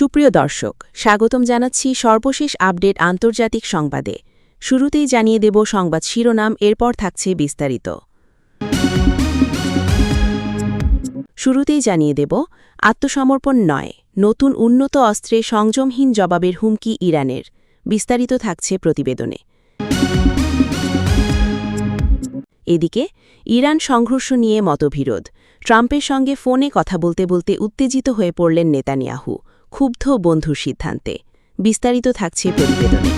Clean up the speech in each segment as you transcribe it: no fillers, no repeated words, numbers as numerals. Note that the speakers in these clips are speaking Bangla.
সুপ্রিয় দর্শক, স্বাগতম জানাচ্ছি সর্বশেষ আপডেট আন্তর্জাতিক সংবাদে। শুরুতেই জানিয়ে দেব সংবাদ শিরোনাম, এরপর থাকছে বিস্তারিত। শুরুতেই জানিয়ে দেব আত্মসমর্পণ নয়, নতুন উন্নত অস্ত্রে সংযমহীন জবাবের হুমকি ইরানের। বিস্তারিত থাকছে প্রতিবেদনে। এদিকে ইরান সংঘর্ষ নিয়ে মতবিরোধ। ট্রাম্পের সঙ্গে ফোনে কথা বলতে বলতে উত্তেজিত হয়ে পড়লেন নেতানিয়াহু, ক্ষুব্ধ বন্ধুর সিদ্ধান্তে। বিস্তারিত থাকছে প্রতিবেদনে।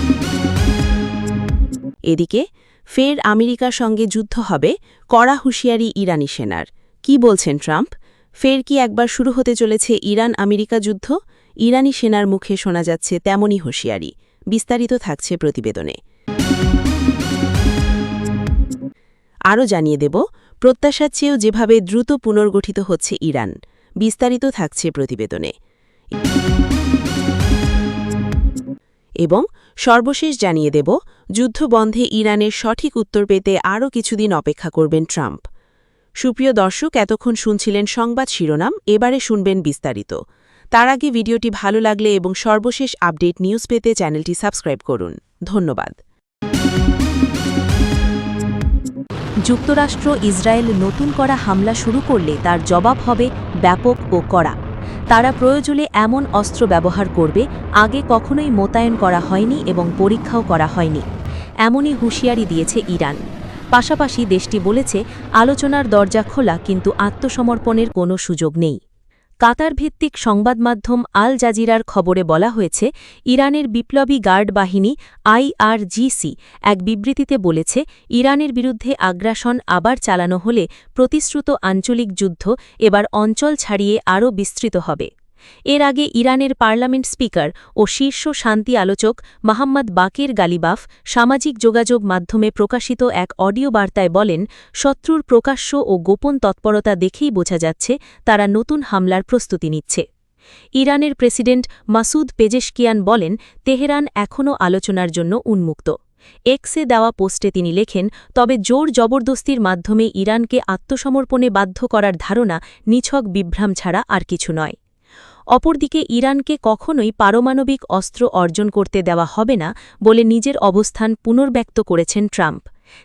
এদিকে ফের আমেরিকার সঙ্গে যুদ্ধ হবে, কড়া হুঁশিয়ারি ইরানি সেনার। কি বলছেন ট্রাম্প? ফের কি একবার শুরু হতে চলেছে ইরান আমেরিকা যুদ্ধ? ইরানি সেনার মুখে শোনা যাচ্ছে তেমনই হুঁশিয়ারি। বিস্তারিত থাকছে প্রতিবেদনে। আরও জানিয়ে দেব প্রত্যাশার চেয়েও যেভাবে দ্রুত পুনর্গঠিত হচ্ছে ইরান। বিস্তারিত থাকছে প্রতিবেদনে। এবং সর্বশেষ জানিয়ে দেব যুদ্ধবন্ধে ইরানের সঠিক উত্তর পেতে আরও কিছুদিন অপেক্ষা করবেন ট্রাম্প। সুপ্রিয় দর্শক, এতক্ষণ শুনছিলেন সংবাদ শিরোনাম, এবারে শুনবেন বিস্তারিত। তার আগে ভিডিওটি ভালো লাগলে এবং সর্বশেষ আপডেট নিউজ পেতে চ্যানেলটি সাবস্ক্রাইব করুন। ধন্যবাদ। যুক্তরাষ্ট্র ইসরায়েল নতুন করা হামলা শুরু করলে তার জবাব হবে ব্যাপক ও কড়া। তারা প্রয়োজনে এমন অস্ত্র ব্যবহার করবে আগে কখনোই মোতায়েন করা হয়নি এবং পরীক্ষাও করা হয়নি, এমনই হুঁশিয়ারি দিয়েছে ইরান। পাশাপাশি দেশটি বলেছে আলোচনার দরজা খোলা, কিন্তু আত্মসমর্পণের কোনো সুযোগ নেই। কাতার ভিত্তিক সংবাদ মাধ্যম আল জাজিরার খবরে বলা হয়েছে, ইরানের বিপ্লবী গার্ড বাহিনী IRGC এক বিবৃতিতে বলেছে, ইরানের বিরুদ্ধে আগ্রাসন আবার চালানো হলে প্রতিশ্রুত আঞ্চলিক যুদ্ধ এবার অঞ্চল ছাড়িয়ে আরও বিস্তৃত হবে। এর আগে ইরানের পার্লামেন্ট স্পিকার ও শীর্ষ শান্তি আলোচক মোহাম্মদ বাকের গালিবাফ সামাজিক যোগাযোগ মাধ্যমে প্রকাশিত এক অডিও বার্তায় বলেন, শত্রুর প্রকাশ্য ও গোপন তৎপরতা দেখেই বোঝা যাচ্ছে তারা নতুন হামলার প্রস্তুতি নিচ্ছে। ইরানের প্রেসিডেন্ট মাসুদ পেজেশকিয়ান বলেন, তেহরান এখনও আলোচনার জন্য উন্মুক্ত। এক্সে দেওয়া পোস্টে তিনি লেখেন, তবে জোর জবরদস্তির মাধ্যমে ইরানকে আত্মসমর্পণে বাধ্য করার ধারণা নিছক বিভ্রাম ছাড়া আর কিছু নয়। অপরদিকে ইরানকে কখনোই পারমাণবিক অস্ত্র অর্জন করতে দেওয়া হবে না বলে নিজের অবস্থান পুনর্ব্যক্ত করেছেন ট্রাম্প।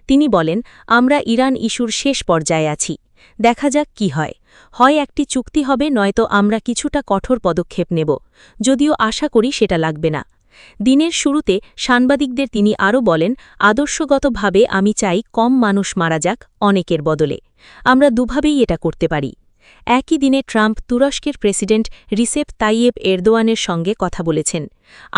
তিনি বলেন, আমরা ইরান ইস্যুর শেষ পর্যায়ে আছি, দেখা যাক কি হয়। হয় একটি চুক্তি হবে, নয়তো আমরা কিছুটা কঠোর পদক্ষেপ নেব, যদিও আশা করি সেটা লাগবে না। দিনের শুরুতে সাংবাদিকদের তিনি আরও বলেন, আদর্শগতভাবে আমি চাই কম মানুষ মারা যাক অনেকের বদলে। আমরা দুভাবেই এটা করতে পারি। একই দিনে ট্রাম্প তুরস্কের প্রেসিডেন্ট রিসেপ তাইয়েব এরদোয়ানের সঙ্গে কথা বলেছেন।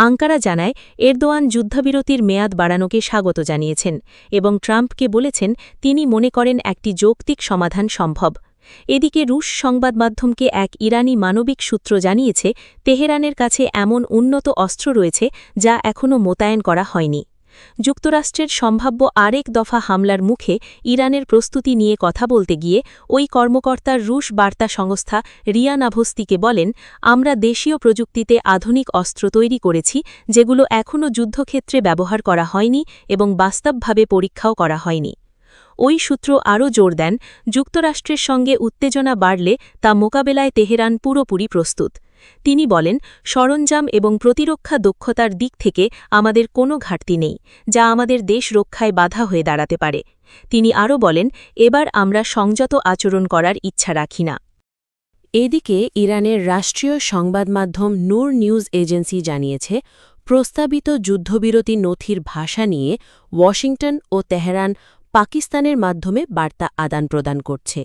আঙ্কারা জানায়, এরদোয়ান যুদ্ধবিরতির মেয়াদ বাড়ানোকে স্বাগত জানিয়েছেন এবং ট্রাম্পকে বলেছেন তিনি মনে করেন একটি যৌক্তিক সমাধান সম্ভব। এদিকে রুশ সংবাদ মাধ্যমকে এক ইরানি মানবিক সূত্র জানিয়েছে, তেহরানের কাছে এমন উন্নত অস্ত্র রয়েছে যা এখনও মোতায়েন করা হয়নি। যুক্তরাষ্ট্রের সম্ভাব্য আরেক দফা হামলার মুখে ইরানের প্রস্তুতি নিয়ে কথা বলতে গিয়ে ওই কর্মকর্তার রুশ বার্তা সংস্থা রিয়া নাভস্তিকে বলেন, আমরা দেশীয় প্রযুক্তিতে আধুনিক অস্ত্র তৈরি করেছি যেগুলো এখনও যুদ্ধক্ষেত্রে ব্যবহার করা হয়নি এবং বাস্তবভাবে পরীক্ষাও করা হয়নি। ওই সূত্র আরও জোর দেন, যুক্তরাষ্ট্রের সঙ্গে উত্তেজনা বাড়লে তা মোকাবেলায় তেহরান পুরোপুরি প্রস্তুত। তিনি বলেন, সরঞ্জাম এবং প্রতিরক্ষা দক্ষতার দিক থেকে আমাদের কোনো ঘাটতি নেই, যা আমাদের দেশ রক্ষায় বাধা হয়ে দাঁড়াতে পারে। তিনি আরও বলেন, এবার আমরা সংযত আচরণ করার ইচ্ছা রাখি না। এদিকে ইরানের রাষ্ট্রীয় সংবাদ মাধ্যম নূর নিউজ এজেন্সি জানিয়েছে, প্রস্তাবিত যুদ্ধবিরতি নথির ভাষা নিয়ে ওয়াশিংটন ও তেহরান পাকিস্তানের মাধ্যমে বার্তা আদান প্রদান করছে।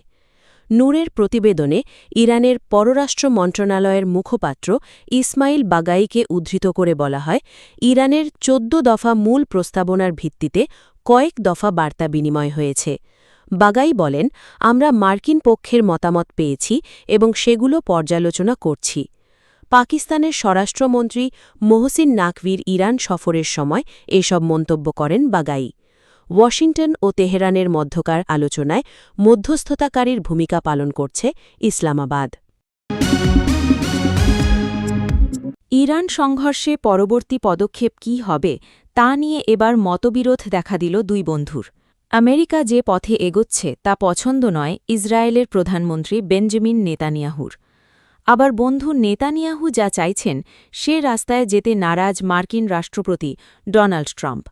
নূরের প্রতিবেদনে ইরানের পররাষ্ট্র মন্ত্রণালয়ের মুখপাত্র ইসমাইল বাগাইকে উদ্ধৃত করে বলা হয়, ইরানের 14 দফা মূল প্রস্তাবনার ভিত্তিতে কয়েক দফা বার্তা বিনিময় হয়েছে। বাগাই বলেন, আমরা মার্কিন পক্ষের মতামত পেয়েছি এবং সেগুলো পর্যালোচনা করছি। পাকিস্তানের স্বরাষ্ট্রমন্ত্রী মোহসিন নাকভির ইরান সফরের সময় এসব মন্তব্য করেন বাগাই। ওয়াশিংটন ও তেহরানের মধ্যকার আলোচনায় মধ্যস্থতাকারীর ভূমিকা পালন করছে ইসলামাবাদ। ইরান সংঘর্ষে পরবর্তী পদক্ষেপ কী হবে তা নিয়ে এবার মতবিরোধ দেখা দিল দুই বন্ধুর। আমেরিকা যে পথে এগোচ্ছে তা পছন্দ নয় ইসরায়েলের প্রধানমন্ত্রী বেঞ্জামিন নেতানিয়াহুর। আবার বন্ধু নেতানিয়াহু যা চাইছেন সে রাস্তায় যেতে নারাজ মার্কিন রাষ্ট্রপতি ডোনাল্ড ট্রাম্প।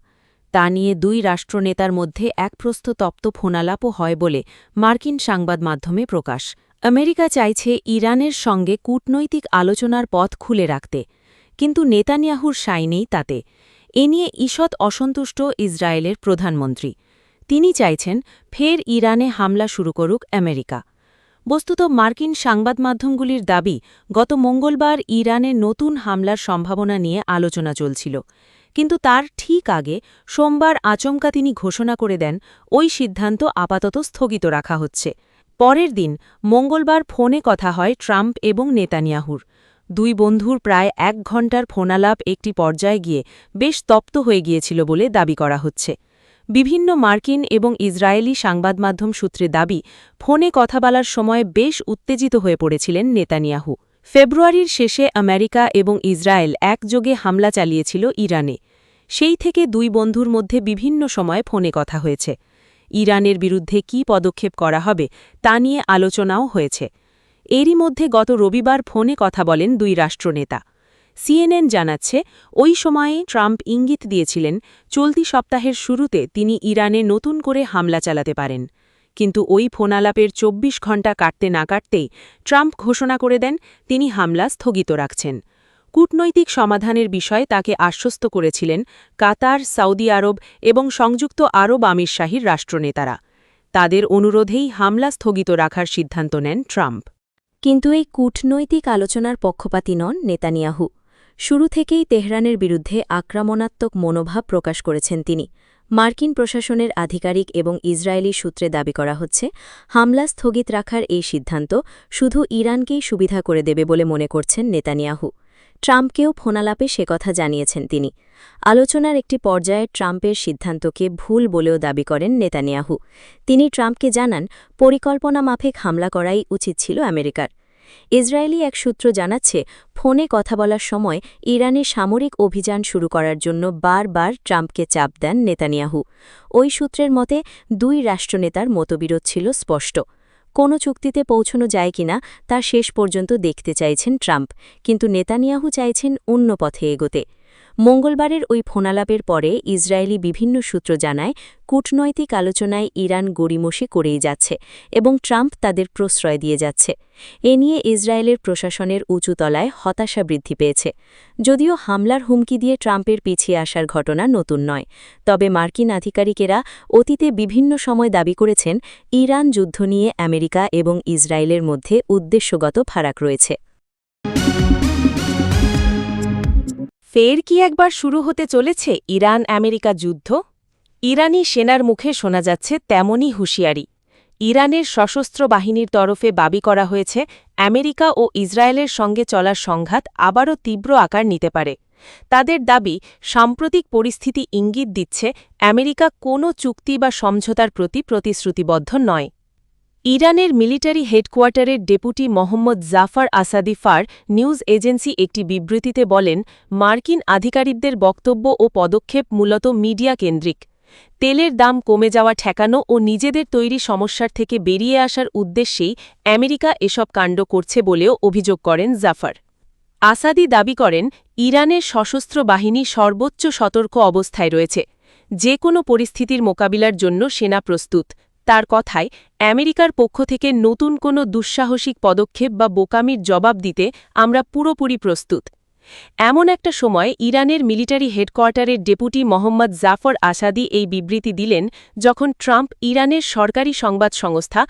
তা নিয়ে দুই রাষ্ট্রনেতার মধ্যে একপ্রস্থ তপ্ত ফোনালাপও হয় বলে মার্কিন সংবাদ মাধ্যমে প্রকাশ। আমেরিকা চাইছে ইরানের সঙ্গে কূটনৈতিক আলোচনার পথ খুলে রাখতে, কিন্তু নেতানিয়াহুর সায় নেই তাতে। এ নিয়ে ঈষৎ অসন্তুষ্ট ইসরায়েলের প্রধানমন্ত্রী। তিনি চাইছেন ফের ইরানে হামলা শুরু করুক আমেরিকা। বস্তুত মার্কিন সংবাদ মাধ্যমগুলির দাবি, গত মঙ্গলবার ইরানে নতুন হামলার সম্ভাবনা নিয়ে আলোচনা চলছিল, কিন্তু তার ঠিক আগে সোমবার আচমকা তিনি ঘোষণা করে দেন ওই সিদ্ধান্ত আপাতত স্থগিত রাখা হচ্ছে। পরের দিন মঙ্গলবার ফোনে কথা হয় ট্রাম্প এবং নেতানিয়াহুর। দুই বন্ধুর প্রায় ১ ঘণ্টার ফোনালাপ একটি পর্যায়ে গিয়ে বেশ তপ্ত হয়ে গিয়েছিল বলে দাবি করা হচ্ছে। বিভিন্ন মার্কিন এবং ইসরায়েলি সংবাদমাধ্যম সূত্রে দাবি, ফোনে কথা বলার সময় বেশ উত্তেজিত হয়ে পড়েছিলেন নেতানিয়াহু। ফেব্রুয়ারির শেষে আমেরিকা এবং ইসরায়েল একযোগে হামলা চালিয়েছিল ইরানে। সেই থেকে দুই বন্ধুর মধ্যে বিভিন্ন সময়ে ফোনে কথা হয়েছে। ইরানের বিরুদ্ধে কী পদক্ষেপ করা হবে তা নিয়ে আলোচনাও হয়েছে। এরই মধ্যে গত রবিবার ফোনে কথা বলেন দুই রাষ্ট্রনেতা। সিএনএন জানাচ্ছে, ওই সময়ে ট্রাম্প ইঙ্গিত দিয়েছিলেন চলতি সপ্তাহের শুরুতে তিনি ইরানে নতুন করে হামলা চালাতে পারেন। কিন্তু ওই ফোনালাপের ২৪ ঘণ্টা কাটতে না কাটতেই ট্রাম্প ঘোষণা করে দেন তিনি হামলা স্থগিত রাখছেন। কূটনৈতিক সমাধানের বিষয়ে তাকে আশ্বস্ত করেছিলেন কাতার, সৌদি আরব এবং সংযুক্ত আরব আমিরশাহীর রাষ্ট্রনেতারা। তাদের অনুরোধেই হামলা স্থগিত রাখার সিদ্ধান্ত নেন ট্রাম্প। কিন্তু এই কূটনৈতিক আলোচনার পক্ষপাতী নন নেতানিয়াহু। শুরু থেকেই তেহরানের বিরুদ্ধে আক্রমণাত্মক মনোভাব প্রকাশ করেছেন তিনি। মার্কিন প্রশাসনের আধিকারিক এবং ইসরায়েলি সূত্রে দাবি করা হচ্ছে, হামলা স্থগিত রাখার এই সিদ্ধান্ত শুধু ইরানকেই সুবিধা করে দেবে বলে মনে করছেন নেতানিয়াহু। ট্রাম্পকেও ফোনালাপে সে কথা জানিয়েছেন তিনি। আলোচনার একটি পর্যায়ে ট্রাম্পের সিদ্ধান্তকে ভুল বলেও দাবি করেন নেতানিয়াহু। তিনি ট্রাম্পকে জানান, পরিকল্পনা মাফিক হামলা করাই উচিত ছিল আমেরিকার। ইসরায়েলি এক সূত্র জানাচ্ছে, ফোনে কথা বলার সময় ইরানে সামরিক অভিযান শুরু করার জন্য বারবার ট্রাম্পকে চাপ দেন নেতানিয়াহু। ওই সূত্রের মতে দুই রাষ্ট্রনেতার মতবিরোধ ছিল স্পষ্ট। কোনো চুক্তিতে পৌঁছানো যায় কিনা তা শেষ পর্যন্ত দেখতে চাইছেন ট্রাম্প, কিন্তু নেতানিয়াহু চাইছেন অন্য পথে এগোতে। মঙ্গলবারের ওই ফোনালাপের পরে ইসরায়েলি বিভিন্ন সূত্র জানায়, কূটনৈতিক আলোচনায় ইরান গড়িমসি করেই যাচ্ছে এবং ট্রাম্প তাদের প্রশ্রয় দিয়ে যাচ্ছে। এ নিয়ে ইসরায়েলের প্রশাসনের উঁচুতলায় হতাশা বৃদ্ধি পেয়েছে। যদিও হামলার হুমকি দিয়ে ট্রাম্পের পিছিয়ে আসার ঘটনা নতুন নয়, তবে মার্কিন আধিকারিকেরা অতীতে বিভিন্ন সময় দাবি করেছেন ইরান যুদ্ধ নিয়ে আমেরিকা এবং ইসরায়েলের মধ্যে উদ্দেশ্যগত ফারাক রয়েছে। ফের কি একবার শুরু হতে চলেছে ইরান আমেরিকা যুদ্ধ? ইরানি সেনার মুখে শোনা যাচ্ছে তেমনই হুঁশিয়ারি। ইরানের সশস্ত্র বাহিনীর তরফে দাবি করা হয়েছে আমেরিকা ও ইসরায়েলের সঙ্গে চলার সংঘাত আবারও তীব্র আকার নিতে পারে। তাদের দাবি, সাম্প্রতিক পরিস্থিতি ইঙ্গিত দিচ্ছে আমেরিকা কোনো চুক্তি বা সমঝোতার প্রতি প্রতিশ্রুতিবদ্ধ নয়। ইরানের মিলিটারি হেডকোয়ার্টারের deputy Mohammad Jafar Asadi Fars news agency একটি বিবৃতিতে বলেন, মার্কিন আধিকারিকদের বক্তব্য ও পদক্ষেপ মূলত মিডিয়া কেন্দ্রিক। তেলের দাম কমে যাওয়া ঠেকানো ও নিজেদের তৈরি সমস্যার থেকে বেরিয়ে আসার উদ্দেশ্যেই আমেরিকা এসব কাণ্ড করছে বলেও অভিযোগ করেন জাফর। আসাদি দাবি করেন, ইরানের সশস্ত্র বাহিনী সর্বোচ্চ সতর্ক অবস্থায় রয়েছে। যে কোনো পরিস্থিতির মোকাবিলার জন্য সেনা প্রস্তুত। তার কথায়, আমেরিকার পক্ষ থেকে নতুন কোনো দুঃসাহসিক পদক্ষেপ বা বোকামির জবাব দিতে আমরা পুরোপুরি প্রস্তুত। এমন একটা সময় ইরানের মিলিটারি হেডকোয়ার্টারের ডেপুটি মোহাম্মদ জাফর আসাদি এই বিবৃতি দিলেন, যখন ট্রাম্প ইরানের সরকারি সংবাদ সংস্থা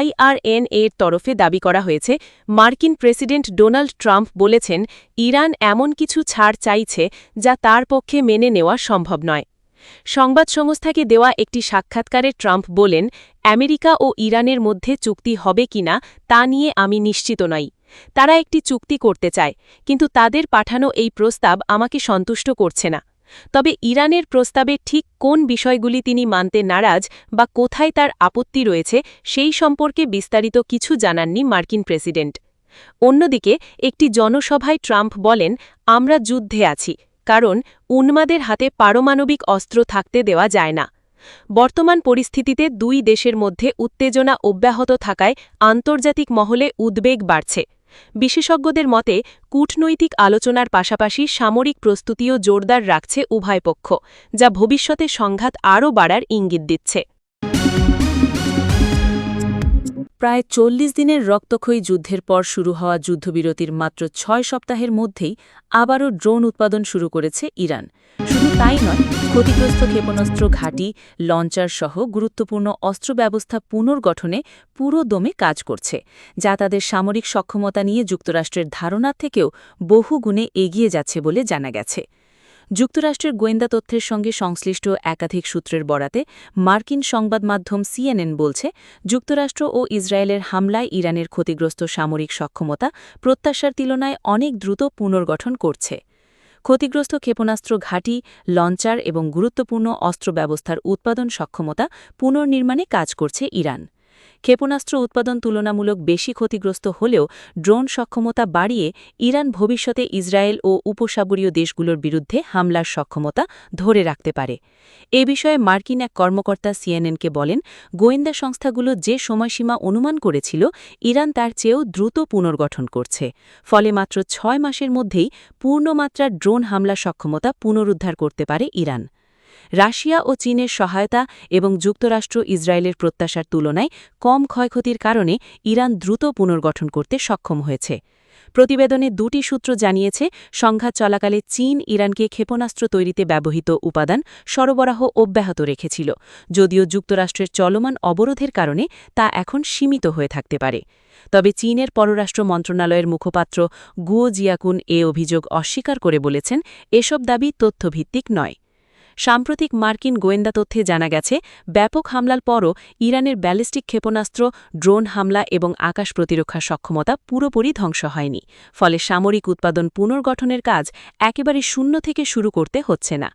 IRNA এর তরফে দাবি করা হয়েছে, মার্কিন প্রেসিডেন্ট ডোনাল্ড ট্রাম্প বলেছেন ইরান এমন কিছু ছাড় চাইছে যা তার পক্ষে মেনে নেওয়া সম্ভব নয়। সংবাদ সংস্থাকে দেওয়া একটি সাক্ষাৎকারে ট্রাম্প বলেন, আমেরিকা ও ইরানের মধ্যে চুক্তি হবে কিনা তা নিয়ে আমি নিশ্চিত নই। তারা একটি চুক্তি করতে চায়, কিন্তু তাদের পাঠানো এই প্রস্তাব আমাকে সন্তুষ্ট করছে না। তবে ইরানের প্রস্তাবে ঠিক কোন বিষয়গুলি তিনি মানতে নারাজ বা কোথায় তার আপত্তি রয়েছে সেই সম্পর্কে বিস্তারিত কিছু জানাননি মার্কিন প্রেসিডেন্ট। অন্যদিকে একটি জনসভায় ট্রাম্প বলেন, আমরা যুদ্ধে আছি, কারণ উন্মাদের হাতে পারমাণবিক অস্ত্র থাকতে দেওয়া যায় না। বর্তমান পরিস্থিতিতে দুই দেশের মধ্যে উত্তেজনা অব্যাহত থাকায় আন্তর্জাতিক মহলে উদ্বেগ বাড়ছে। বিশেষজ্ঞদের মতে কূটনৈতিক আলোচনার পাশাপাশি সামরিক প্রস্তুতিও জোরদার রাখছে উভয় পক্ষ, যা ভবিষ্যতে সংঘাত আরও বাড়ার ইঙ্গিত দিচ্ছে। প্রায় ৪০ দিনের রক্তক্ষয়ী যুদ্ধের পর শুরু হওয়া যুদ্ধবিরতির মাত্র ৬ সপ্তাহের মধ্যেই আবারও ড্রোন উৎপাদন শুরু করেছে ইরান। শুধু তাই নয়, ক্ষতিগ্রস্ত ক্ষেপণাস্ত্র ঘাঁটি, লঞ্চার সহ গুরুত্বপূর্ণ অস্ত্র ব্যবস্থা পুনর্গঠনে পুরো দমে কাজ করছে, যা তাদের সামরিক সক্ষমতা নিয়ে যুক্তরাষ্ট্রের ধারণার থেকেও বহু গুণে এগিয়ে যাচ্ছে বলে জানা গেছে। যুক্তরাষ্ট্রের গোয়েন্দা তথ্যের সঙ্গে সংশ্লিষ্ট একাধিক সূত্রের বরাতে মার্কিন সংবাদ মাধ্যম CNN বলছে, যুক্তরাষ্ট্র ও ইসরায়েলের হামলায় ইরানের ক্ষতিগ্রস্ত সামরিক সক্ষমতা প্রত্যাশার তুলনায় অনেক দ্রুত পুনর্গঠন করছে। ক্ষতিগ্রস্ত ক্ষেপণাস্ত্র ঘাঁটি, লঞ্চার এবং গুরুত্বপূর্ণ অস্ত্র ব্যবস্থার উৎপাদন সক্ষমতা পুনর্নির্মাণে কাজ করছে ইরান। ক্ষেপণাস্ত্র উৎপাদন তুলনামূলক বেশি ক্ষতিগ্রস্ত হলেও ড্রোন সক্ষমতা বাড়িয়ে ইরান ভবিষ্যতে ইসরায়েল ও উপসাগরীয় দেশগুলোর বিরুদ্ধে হামলার সক্ষমতা ধরে রাখতে পারে। এ বিষয়ে মার্কিন এক কর্মকর্তা CNN-কে বলেন, গোয়েন্দা সংস্থাগুলো যে সময়সীমা অনুমান করেছিল, ইরান তার চেয়েও দ্রুত পুনর্গঠন করছে। ফলে মাত্র ৬ মাসের মধ্যেই পূর্ণমাত্রার ড্রোন হামলা সক্ষমতা পুনরুদ্ধার করতে পারে ইরান। রাশিয়া ও চীনের সহায়তা এবং যুক্তরাষ্ট্র ইসরায়েলের প্রত্যাশার তুলনায় কম ক্ষয়ক্ষতির কারণে ইরান দ্রুত পুনর্গঠন করতে সক্ষম হয়েছে। প্রতিবেদনে দুটি সূত্র জানিয়েছে, সংঘাত চলাকালে চীন ইরানকে ক্ষেপণাস্ত্র তৈরিতে ব্যবহৃত উপাদান সরবরাহ অব্যাহত রেখেছিল, যদিও যুক্তরাষ্ট্রের চলমান অবরোধের কারণে তা এখন সীমিত হয়ে থাকতে পারে। তবে চীনের পররাষ্ট্র মন্ত্রণালয়ের মুখপাত্র গুও জিয়াকুন এ অভিযোগ অস্বীকার করে বলেছেন, এসব দাবি তথ্যভিত্তিক নয়। সাম্প্রতিক মার্কিন গোয়েন্দা তথ্যে জানা গেছে, ব্যাপক হামলার পরও ইরানের ব্যালিস্টিক ক্ষেপণাস্ত্র, ড্রোন হামলা এবং আকাশ প্রতিরক্ষা সক্ষমতা পুরোপুরি ধ্বংস হয়নি। ফলে সামরিক উৎপাদন পুনর্গঠনের কাজ একেবারে শূন্য থেকে শুরু করতে হচ্ছে না।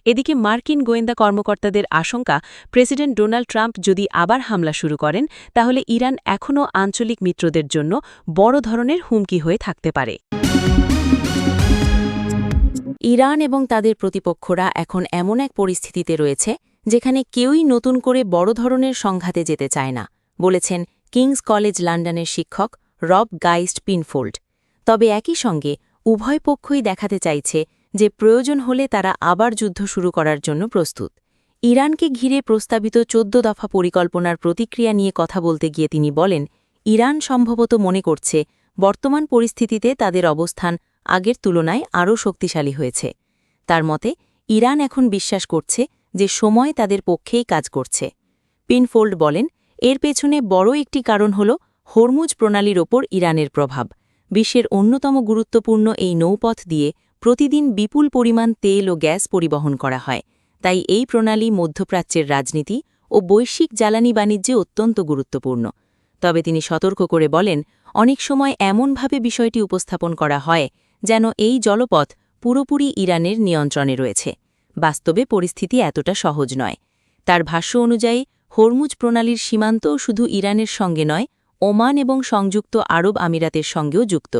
এদিকে মার্কিন গোয়েন্দা কর্মকর্তাদের আশঙ্কা, প্রেসিডেন্ট ডোনাল্ড ট্রাম্প যদি আবার হামলা শুরু করেন, তাহলে ইরান এখনও আঞ্চলিক মিত্রদের জন্য বড় ধরনের হুমকি হয়ে থাকতে পারে। ইরান এবং তাদের প্রতিপক্ষরা এখন এমন এক পরিস্থিতিতে রয়েছে যেখানে কেউই নতুন করে বড় ধরনের সংঘাতে যেতে চায় না, বলেছেন কিংস কলেজ লন্ডনের শিক্ষক রব গাইস্ট পিনফোল্ড। তবে একই সঙ্গে উভয় পক্ষই দেখাতে চাইছে যে প্রয়োজন হলে তারা আবার যুদ্ধ শুরু করার জন্য প্রস্তুত। ইরানকে ঘিরে প্রস্তাবিত ১৪ দফা পরিকল্পনার প্রতিক্রিয়া নিয়ে কথা বলতে গিয়ে তিনি বলেন, ইরান সম্ভবত মনে করছে বর্তমান পরিস্থিতিতে তাদের অবস্থান আগের তুলনায় আরও শক্তিশালী হয়েছে। তার মতে, ইরান এখন বিশ্বাস করছে যে সময় তাদের পক্ষেই কাজ করছে। পিনফোল্ড বলেন, এর পেছনে বড় একটি কারণ হল হরমুজ প্রণালীর ওপর ইরানের প্রভাব। বিশ্বের অন্যতম গুরুত্বপূর্ণ এই নৌপথ দিয়ে প্রতিদিন বিপুল পরিমাণ তেল ও গ্যাস পরিবহন করা হয়। তাই এই প্রণালী মধ্যপ্রাচ্যের রাজনীতি ও বৈশ্বিক জ্বালানি বাণিজ্যে অত্যন্ত গুরুত্বপূর্ণ। তবে তিনি সতর্ক করে বলেন, অনেক সময় এমনভাবে বিষয়টি উপস্থাপন করা হয় যেন এই জলপথ পুরোপুরি ইরানের নিয়ন্ত্রণে রয়েছে। বাস্তবে পরিস্থিতি এতটা সহজ নয়। তার ভাষ্য অনুযায়ী হরমুজ প্রণালীর সীমান্তও শুধু ইরানের সঙ্গে নয়, ওমান এবং সংযুক্ত আরব আমিরাতের সঙ্গেও যুক্ত।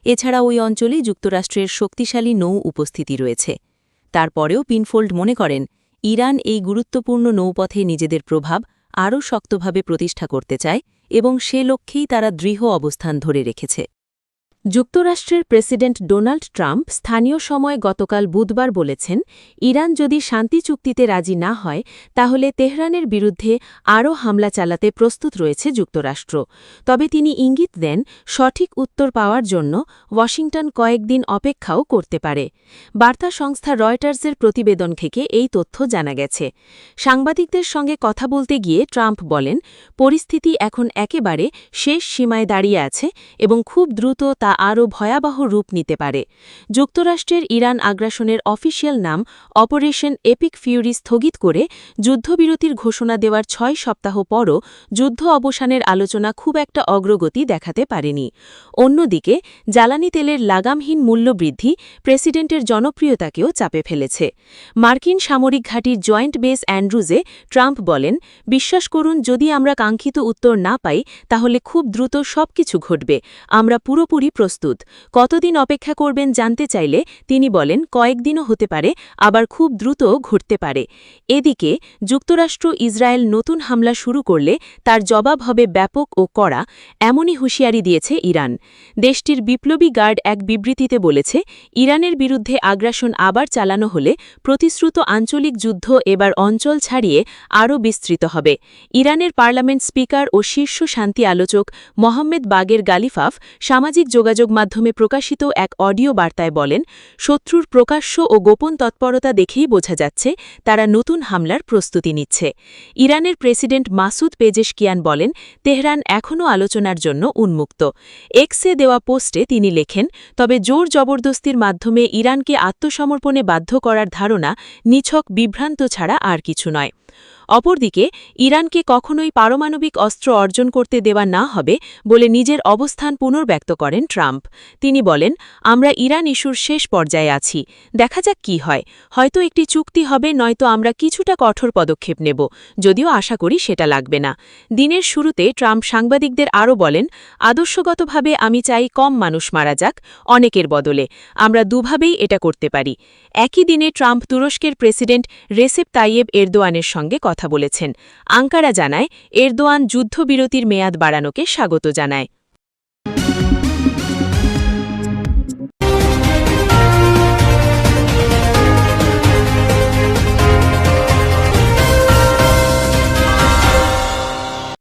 এছাড়া ওই অঞ্চলে যুক্তরাষ্ট্রের শক্তিশালী নৌ উপস্থিতি রয়েছে। তারপরেও পিনফোল্ড মনে করেন, ইরান এই গুরুত্বপূর্ণ নৌপথে নিজেদের প্রভাব আরও শক্তভাবে প্রতিষ্ঠা করতে চায় এবং সে লক্ষ্যেই তারা দৃঢ় অবস্থান ধরে রেখেছে। যুক্তরাষ্ট্রের প্রেসিডেন্ট ডোনাল্ড ট্রাম্প স্থানীয় সময় গতকাল বুধবার বলেছেন, ইরান যদি শান্তি চুক্তিতে রাজি না হয়, তাহলে তেহরানের বিরুদ্ধে আরও হামলা চালাতে প্রস্তুত রয়েছে যুক্তরাষ্ট্র। তবে তিনি ইঙ্গিত দেন, সঠিক উত্তর পাওয়ার জন্য ওয়াশিংটন কয়েকদিন অপেক্ষাও করতে পারে। বার্তা সংস্থা রয়টার্সের প্রতিবেদন থেকে এই তথ্য জানা গেছে। সাংবাদিকদের সঙ্গে কথা বলতে গিয়ে ট্রাম্প বলেন, পরিস্থিতি এখন একেবারে শেষ সীমায় দাঁড়িয়ে আছে এবং খুব দ্রুত তা আরও ভয়াবহ রূপ নিতে পারে। যুক্তরাষ্ট্রের ইরান আগ্রাসনের অফিসিয়াল নাম অপারেশন এপিক ফিউরি স্থগিত করে যুদ্ধবিরতির ঘোষণা দেওয়ার ৬ সপ্তাহ পরও যুদ্ধ অবসানের আলোচনা খুব একটা অগ্রগতি দেখাতে পারেনি। অন্যদিকে জ্বালানি তেলের লাগামহীন মূল্যবৃদ্ধি প্রেসিডেন্টের জনপ্রিয়তাকেও চাপে ফেলেছে। মার্কিন সামরিক ঘাঁটির জয়েন্ট বেস অ্যান্ড্রুজে ট্রাম্প বলেন, বিশ্বাস করুন, যদি আমরা কাঙ্ক্ষিত উত্তর না পাই, তাহলে খুব দ্রুত সবকিছু ঘটবে। আমরা পুরোপুরি প্রস্তুত। কতদিন অপেক্ষা করবেন জানতে চাইলে তিনি বলেন কয়েকদিনও হতে পারে, আবার খুব দ্রুত ঘটতে পারে। এদিকে যুক্তরাষ্ট্র ইসরায়েল নতুন হামলা শুরু করলে তার জবাব হবে ব্যাপক ও কড়া, এমনই হুঁশিয়ারি দিয়েছে ইরান। দেশটির বিপ্লবী গার্ড এক বিবৃতিতে বলেছে, ইরানের বিরুদ্ধে আগ্রাসন আবার চালানো হলে প্রতিশ্রুত আঞ্চলিক যুদ্ধ এবার অঞ্চল ছাড়িয়ে আরও বিস্তৃত হবে। ইরানের পার্লামেন্ট স্পিকার ও শীর্ষ শান্তি আলোচক মোহাম্মদ বাগের গালিফাফ সামাজিক যোগাযোগ মাধ্যমে প্রকাশিত এক অডিও বার্তায় বলেন, শত্রুর প্রকাশ্য ও গোপন তৎপরতা দেখেই বোঝা যাচ্ছে তারা নতুন হামলার প্রস্তুতি নিচ্ছে। ইরানের প্রেসিডেন্ট মাসুদ পেজেশকিয়ান বলেন, তেহরান এখনও আলোচনার জন্য উন্মুক্ত। এক্সে দেওয়া পোস্টে তিনি লেখেন, তবে জোর জবরদস্তির মাধ্যমে ইরানকে আত্মসমর্পণে বাধ্য করার ধারণা নিছক বিভ্রান্ত ছাড়া আর কিছু নয়। অপরদিকে ইরানকে কখনোই পারমাণবিক অস্ত্র অর্জন করতে দেওয়া না হবে বলে নিজের অবস্থান পুনর্ব্যক্ত করেন ট্রাম্প। তিনি বলেন, আমরা ইরান ইস্যুর শেষ পর্যায়ে আছি, দেখা যাক কি হয়। হয়তো একটি চুক্তি হবে, নয়তো আমরা কিছুটা কঠোর পদক্ষেপ নেব, যদিও আশা করি সেটা লাগবে না। দিনের শুরুতে ট্রাম্প সাংবাদিকদের আরও বলেন, আদর্শগতভাবে আমি চাই কম মানুষ মারা যাক, অনেকের বদলে। আমরা দুভাবেই এটা করতে পারি। একই দিনে ট্রাম্প তুরস্কের প্রেসিডেন্ট রেসেপ তাইয়েব এরদোয়ানের সঙ্গে কথা বলেছেন। আঙ্কারা জানায়, এরদোয়ান যুদ্ধবিরতির মেয়াদ বাড়ানোকে স্বাগত জানায়।